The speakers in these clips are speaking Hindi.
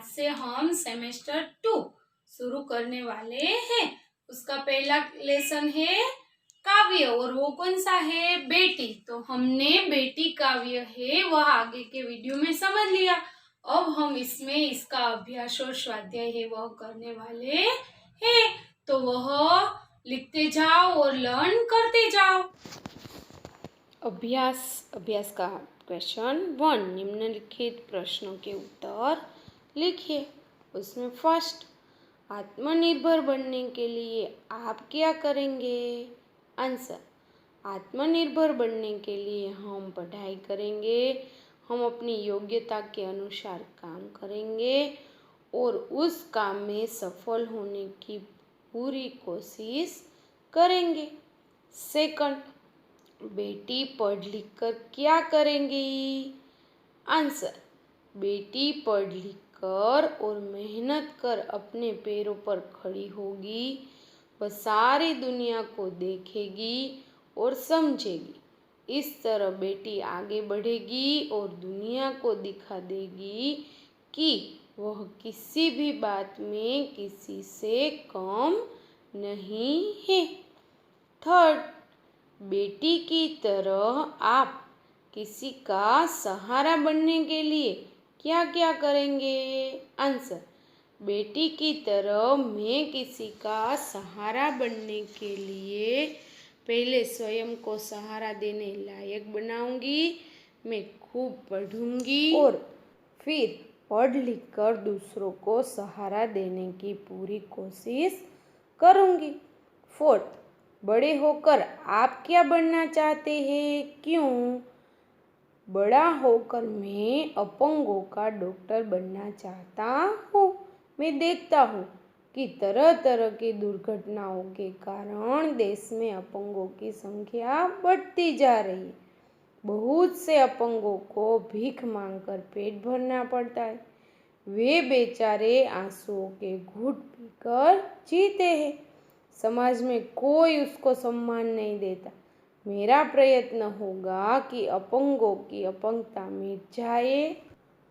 से हम सेमेस्टर 2 शुरू करने वाले हैं। उसका पहला लेसन है काव्य, और वो कौन सा है? बेटी। तो हमने बेटी काव्य है वह आगे के वीडियो में समझ लिया। अब हम इसमें इसका अभ्यास और स्वाध्याय है वह करने वाले हैं। तो वह लिखते जाओ और लर्न करते जाओ। अभ्यास का क्वेश्चन 1, निम्नलिखित प्रश्नों के उत्तर लिखिए। उसमें फर्स्ट, आत्मनिर्भर बनने के लिए आप क्या करेंगे? आंसर, आत्मनिर्भर बनने के लिए हम पढ़ाई करेंगे, हम अपनी योग्यता के अनुसार काम करेंगे और उस काम में सफल होने की पूरी कोशिश करेंगे। सेकंड, बेटी पढ़ लिख कर क्या करेंगी? आंसर, बेटी पढ़ लिख कर और मेहनत कर अपने पैरों पर खड़ी होगी, वह सारी दुनिया को देखेगी और समझेगी। इस तरह बेटी आगे बढ़ेगी और दुनिया को दिखा देगी कि वह किसी भी बात में किसी से कम नहीं है। थर्ड, बेटी की तरह आप किसी का सहारा बनने के लिए क्या क्या करेंगे? आंसर, बेटी की तरह मैं किसी का सहारा बनने के लिए पहले स्वयं को सहारा देने लायक बनाऊंगी, मैं खूब पढ़ूंगी और फिर पढ़ लिख कर दूसरों को सहारा देने की पूरी कोशिश करूंगी। फोर्थ, बड़े होकर आप क्या बनना चाहते हैं? क्यों? बड़ा होकर मैं अपंगों का डॉक्टर बनना चाहता हूँ। मैं देखता हूँ कि तरह तरह की दुर्घटनाओं के कारण देश में अपंगों की संख्या बढ़ती जा रही है। बहुत से अपंगों को भीख मांगकर पेट भरना पड़ता है। वे बेचारे आंसुओं के घूंट पीकर जीते हैं। समाज में कोई उसको सम्मान नहीं देता। मेरा प्रयत्न होगा कि अपंगों की अपंगता मिट जाए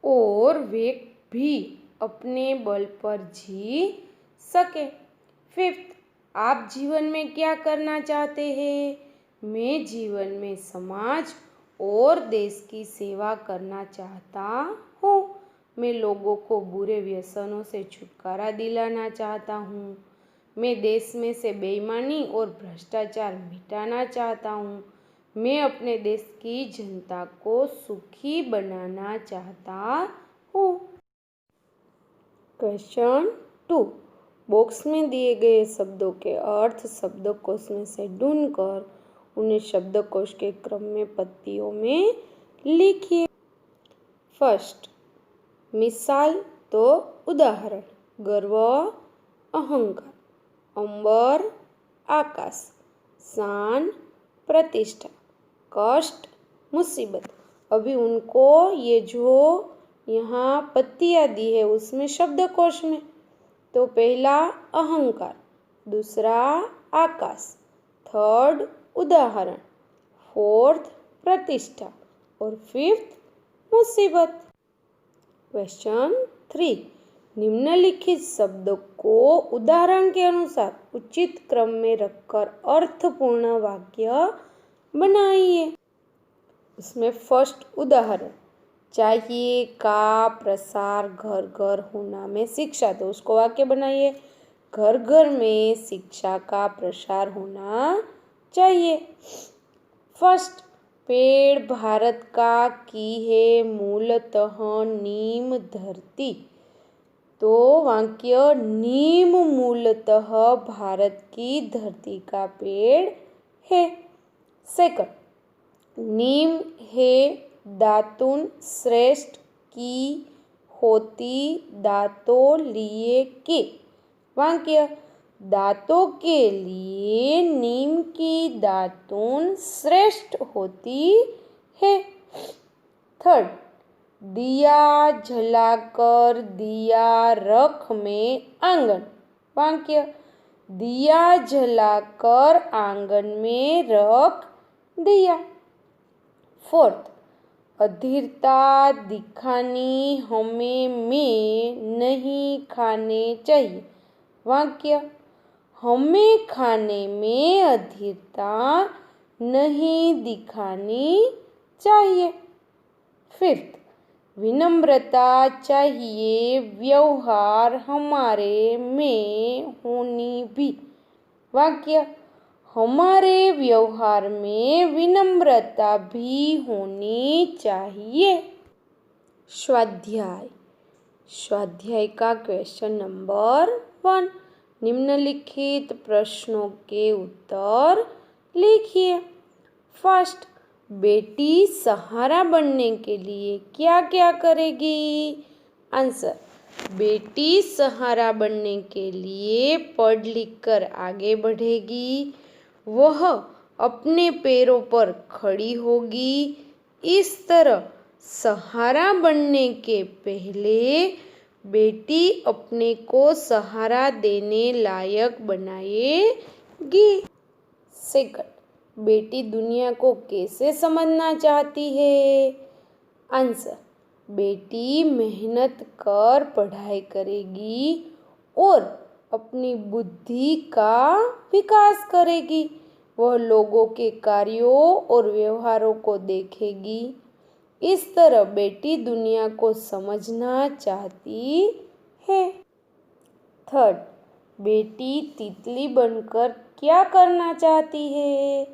और वे भी अपने बल पर जी सके। फिफ्थ, आप जीवन में क्या करना चाहते हैं? मैं जीवन में समाज और देश की सेवा करना चाहता हूँ। मैं लोगों को बुरे व्यसनों से छुटकारा दिलाना चाहता हूँ। मैं देश में से बेईमानी और भ्रष्टाचार मिटाना चाहता हूँ। मैं अपने देश की जनता को सुखी बनाना चाहता हूँ। क्वेश्चन 2, बॉक्स में दिए गए शब्दों के अर्थ शब्दकोश में से ढूंढकर उन्हें शब्दकोश के क्रम में पत्तियों में लिखिए। फर्स्ट, मिसाल तो उदाहरण, गर्व अहंकार, अंबर आकाश, शान प्रतिष्ठा, कष्ट मुसीबत। अभी उनको ये जो यहाँ पत्तियाँ दी है उसमें शब्दकोश में, तो पहला अहंकार, दूसरा आकाश, थर्ड उदाहरण, फोर्थ प्रतिष्ठा और फिफ्थ मुसीबत। क्वेश्चन 3, निम्नलिखित शब्दों को उदाहरण के अनुसार उचित क्रम में रखकर अर्थपूर्ण वाक्य बनाइए। उसमें फर्स्ट उदाहरण, चाहिए का प्रसार घर घर होना में शिक्षा, तो उसको वाक्य बनाइए, घर घर में शिक्षा का प्रसार होना चाहिए। फर्स्ट, पेड़ भारत का की है मूलतः नीम धरती, तो वाक्य नीम मूलतः भारत की धरती का पेड़ है। सेकंड, नीम है दातुन श्रेष्ठ की होती दांतों लिए की, वाक्य दांतों के लिए नीम की दातुन श्रेष्ठ होती है। थर्ड, दिया जलाकर दिया रख में आंगन, वाक्य दिया जलाकर आंगन में रख दिया। फोर्थ, अधीरता दिखानी हमें में नहीं खाने चाहिए। वाक्य, हमें खाने में अधीरता नहीं दिखानी चाहिए। फिफ्थ, विनम्रता चाहिए व्यवहार हमारे में होनी भी। वाक्य, हमारे व्यवहार में विनम्रता भी होनी चाहिए। स्वाध्याय। स्वाध्याय का क्वेश्चन नंबर 1, निम्नलिखित प्रश्नों के उत्तर लिखिए। फर्स्ट, बेटी सहारा बनने के लिए क्या क्या करेगी? आंसर, बेटी सहारा बनने के लिए पढ़ लिख कर आगे बढ़ेगी, वह अपने पैरों पर खड़ी होगी। इस तरह सहारा बनने के पहले बेटी अपने को सहारा देने लायक बनाएगी। सेकंड, बेटी दुनिया को कैसे समझना चाहती है? आंसर, बेटी मेहनत कर पढ़ाई करेगी और अपनी बुद्धि का विकास करेगी। वह लोगों के कार्यों और व्यवहारों को देखेगी। इस तरह बेटी दुनिया को समझना चाहती है। थर्ड, बेटी तितली बनकर क्या करना चाहती है?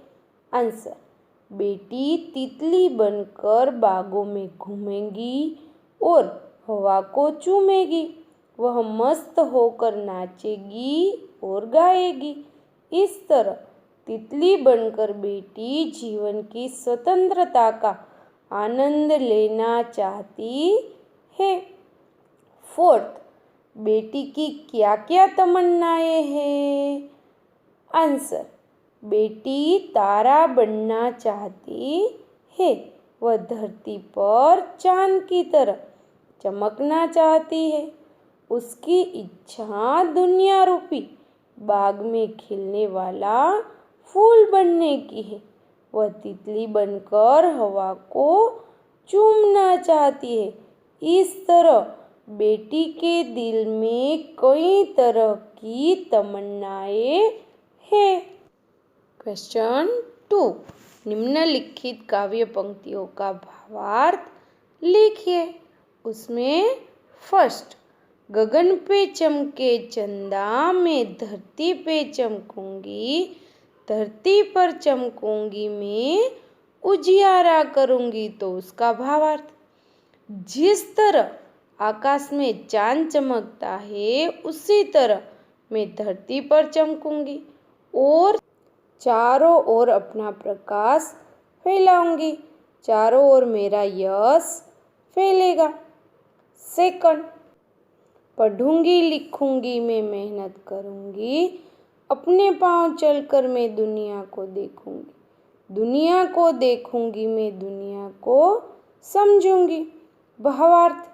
आंसर, बेटी तितली बनकर बागों में घूमेगी और हवा को चूमेगी। वह मस्त होकर नाचेगी और गाएगी। इस तरह तितली बनकर बेटी जीवन की स्वतंत्रता का आनंद लेना चाहती है। फोर्थ, बेटी की क्या क्या तमन्नाएं हैं? आंसर, बेटी तारा बनना चाहती है। वह धरती पर चांद की तरह चमकना चाहती है। उसकी इच्छा दुनिया रूपी बाग में खिलने वाला फूल बनने की है। वह तितली बनकर हवा को चूमना चाहती है। इस तरह बेटी के दिल में कई तरह की तमन्नाएं हैं। क्वेश्चन 2, निम्नलिखित काव्य पंक्तियों का भावार्थ लिखिए। उसमें फर्स्ट, गगन पे चमके चंदा मैं धरती पे चमकूंगी, धरती पर चमकूंगी मैं उजियारा करूंगी। तो उसका भावार्थ, जिस तरह आकाश में चांद चमकता है उसी तरह मैं धरती पर चमकूंगी और चारों ओर अपना प्रकाश फैलाऊंगी। चारों ओर मेरा यश फैलेगा। सेकंड, पढ़ूंगी लिखूंगी मैं मेहनत करूंगी, अपने पांव चलकर मैं दुनिया को देखूंगी, दुनिया को देखूंगी मैं दुनिया को समझूंगी। भावार्थ,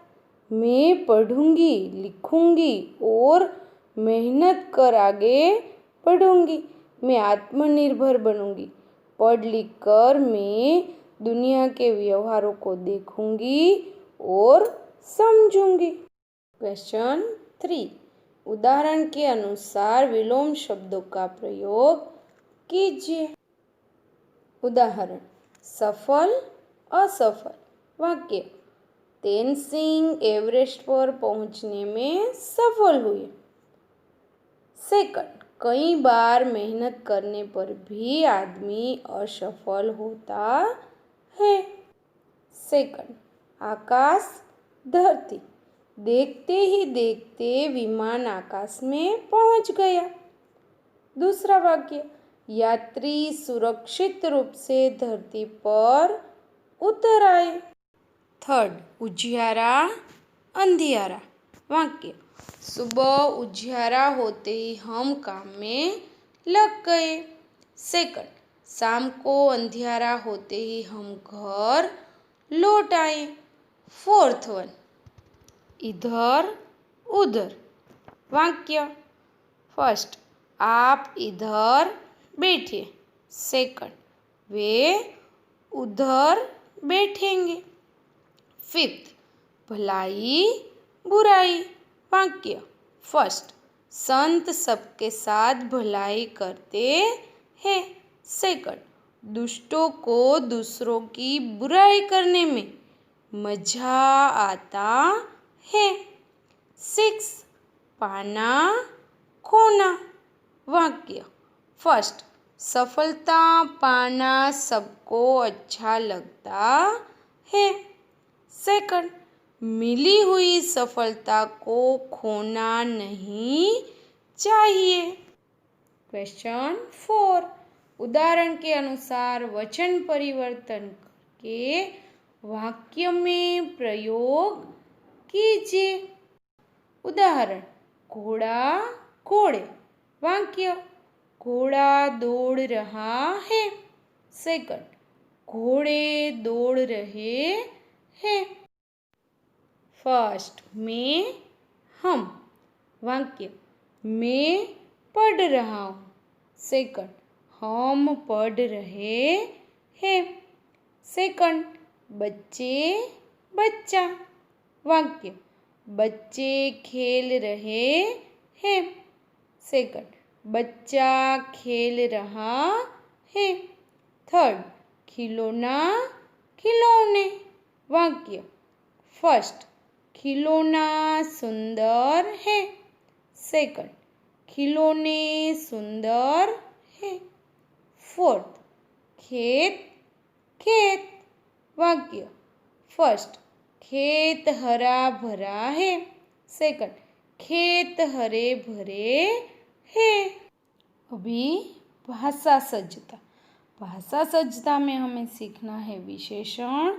मैं पढ़ूंगी लिखूंगी और मेहनत कर आगे बढ़ूंगी। मैं आत्मनिर्भर बनूंगी। पढ़ लिख कर मैं दुनिया के व्यवहारों को देखूंगी और समझूंगी। क्वेश्चन 3, उदाहरण के अनुसार विलोम शब्दों का प्रयोग कीजिए। उदाहरण, सफल असफल। वाक्य, तेनसिंग एवरेस्ट पर पहुंचने में सफल हुए। सेकंड, कई बार मेहनत करने पर भी आदमी असफल होता है। सेकंड, आकाश धरती, देखते ही देखते विमान आकाश में पहुंच गया। दूसरा वाक्य, यात्री सुरक्षित रूप से धरती पर उतर आए। थर्ड, उजियारा अंधियारा। वाक्य, सुबह उजियारा होते ही हम काम में लग गए। सेकंड, शाम को अंधियारा होते ही हम घर लौट आए। फोर्थ वन, इधर उधर। वाक्य, फर्स्ट, आप इधर बैठिए। सेकंड, वे उधर बैठेंगे। फिफ्थ, भलाई बुराई वाक्य। फर्स्ट, संत सबके साथ भलाई करते हैं। सेकंड, दुष्टों को दूसरों की बुराई करने में मजा आता है। सिक्स, पाना खोना वाक्य। फर्स्ट, सफलता पाना सबको अच्छा लगता है। सेकंड, मिली हुई सफलता को खोना नहीं चाहिए। क्वेश्चन 4, उदाहरण के अनुसार वचन परिवर्तन करके वाक्य में प्रयोग कीजिए। उदाहरण, घोड़ा घोड़े वाक्य। घोड़ा दौड़ रहा है। सेकंड, घोड़े दौड़ रहे हैं। फर्स्ट, मैं हम वाक्य। मैं पढ़ रहा हूँ। सेकंड, हम पढ़ रहे हैं। सेकंड, बच्चे बच्चा वाक्य। बच्चे खेल रहे हैं। सेकंड, बच्चा खेल रहा है। थर्ड, खिलौना खिलौने वाक्य। फर्स्ट, खिलौना सुंदर है। सेकंड, खिलौने सुंदर है। फोर्थ, खेत खेत वाक्य। फर्स्ट, खेत हरा भरा है। सेकंड, खेत हरे भरे है। अभी भाषा सज्जता। भाषा सज्जता में हमें सीखना है विशेषण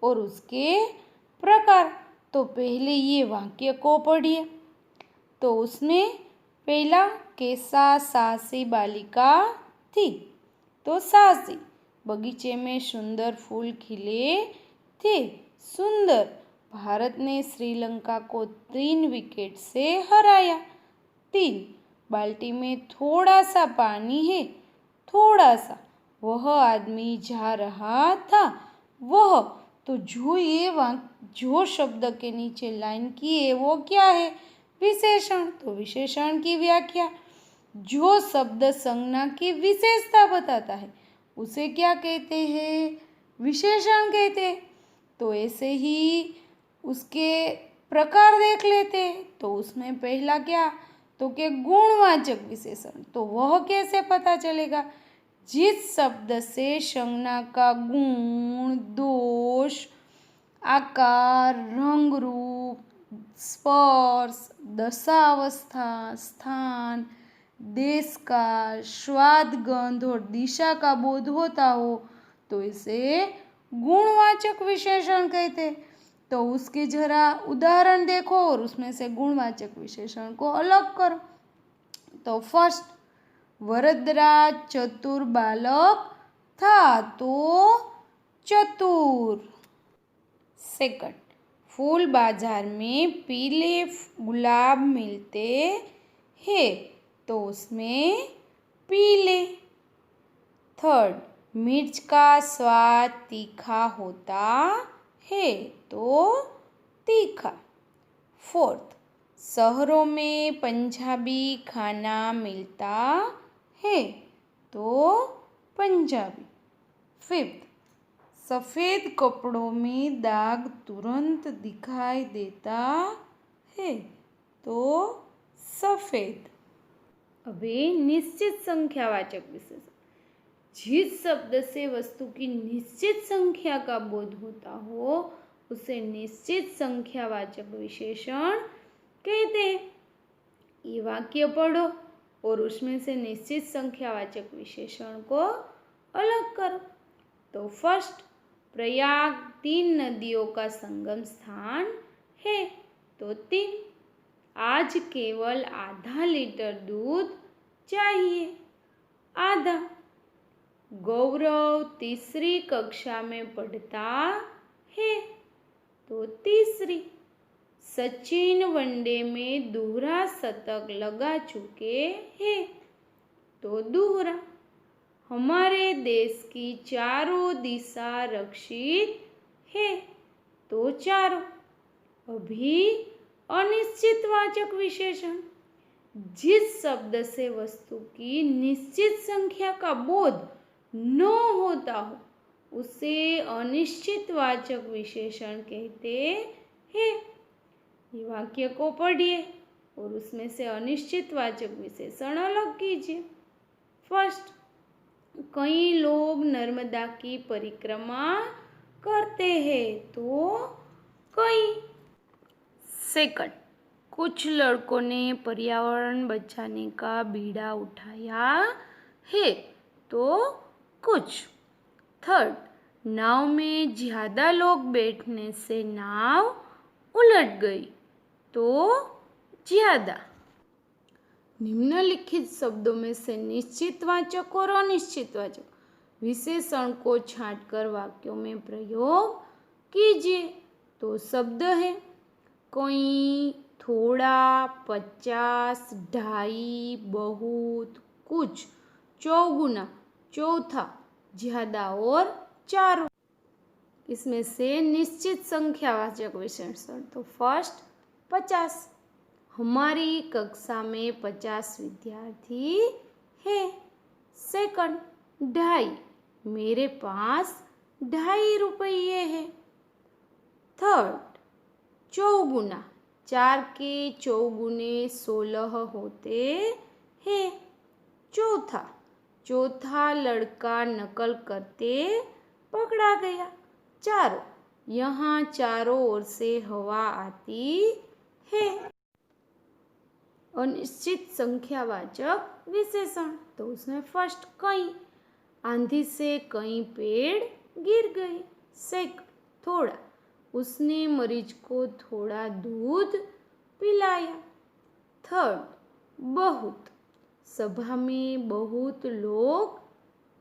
और उसके प्रकार। तो पहले ये वाक्य को पढ़िए। तो उसमें पहला, कैसा साहसी बालिका थी। तो साहसी, बगीचे में सुंदर फूल खिले थे। सुंदर, भारत ने श्रीलंका को 3 विकेट से हराया। 3, बाल्टी में थोड़ा सा पानी है। थोड़ा सा, वह आदमी जा रहा था। वह, तो जो शब्द के नीचे लाइन की है वो क्या है? विशेषण। तो विशेषण की व्याख्या, जो शब्द संज्ञा की विशेषता बताता है उसे क्या कहते हैं? विशेषण कहते हैं। तो ऐसे ही उसके प्रकार देख लेते हैं। तो उसमें पहला क्या? तो के गुणवाचक विशेषण। तो वह कैसे पता चलेगा? जिस शब्द से संज्ञा का गुण, दोष, आकार, रंग रूप, स्पर्श, दशावस्था, स्थान, देश का, स्वाद, गंध और दिशा का बोध होता हो तो इसे गुणवाचक विशेषण कहते हैं। तो उसके जरा उदाहरण देखो और उसमें से गुणवाचक विशेषण को अलग करो। तो फर्स्ट, वरदराज चतुर बालक था। तो चतुर। सेकंड, फूल बाजार में पीले गुलाब मिलते हैं। तो उसमें पीले। थर्ड, मिर्च का स्वाद तीखा होता है। तो तीखा। फोर्थ, शहरों में पंजाबी खाना मिलता है। तो पंजाबी। फिफ्थ, सफ़ेद कपड़ों में दाग तुरंत दिखाई देता है। तो सफ़ेद। अभी निश्चित संख्यावाचक विशेषण। जिस शब्द से वस्तु की निश्चित संख्या का बोध होता हो उसे निश्चित संख्यावाचक विशेषण कहते हैं। ये वाक्य पढ़ो और उसमें से निश्चित संख्यावाचक विशेषण को अलग करो। तो फर्स्ट, प्रयाग 3 नदियों का संगम स्थान है। तो 3, आज केवल आधा लीटर दूध चाहिए। आधा। गौरव तीसरी कक्षा में पढ़ता है। तो तीसरी। सचिन वनडे में दोहरा शतक लगा चुके हैं। तो दोहरा। हमारे देश की चारों दिशा रक्षित है। तो चारों। अभी अनिश्चितवाचक विशेषण, जिस शब्द से वस्तु की निश्चित संख्या का बोध न होता हो उसे अनिश्चितवाचक विशेषण कहते हैं। ये वाक्य को पढ़िए और उसमें से अनिश्चितवाचक विशेषण अलग कीजिए। फर्स्ट, कई लोग नर्मदा की परिक्रमा करते हैं, तो कई। सेकंड, कुछ लड़कों ने पर्यावरण बचाने का बीड़ा उठाया है, तो कुछ। थर्ड, नाव में ज़्यादा लोग बैठने से नाव उलट गई, तो ज़्यादा। निम्नलिखित शब्दों में से निश्चितवाचक और अनिश्चितवाचक विशेषण को छांटकर वाक्यों में प्रयोग कीजिए। तो शब्द है कई, थोड़ा, 50, ढाई, बहुत, कुछ, चौगुना, चौथा, ज्यादा और चारों। इसमें से निश्चित संख्यावाचक विशेषण, तो फर्स्ट 50, हमारी कक्षा में 50 विद्यार्थी है। सेकंड, ढाई, मेरे पास 2.5 रुपये है। थर्ड, चौगुना, 4 के चौगुने 16 होते हैं। चौथा लड़का नकल करते पकड़ा गया। चारों, यहाँ चारों ओर से हवा आती है। अनिश्चित संख्यावाचक विशेषण, तो उसमें फर्स्ट कई, आंधी से कई पेड़ गिर गए। सेकंड, थोड़ा, उसने मरीज को थोड़ा दूध पिलाया। थर्ड, बहुत, सभा में बहुत लोग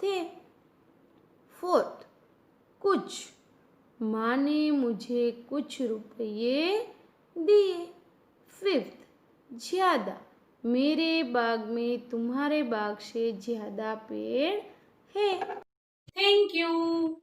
थे। फोर्थ, कुछ, माँ ने मुझे कुछ रुपये दिए। फिफ्थ, ज़्यादा, मेरे बाग में तुम्हारे बाग से ज़्यादा पेड़ है। Thank you.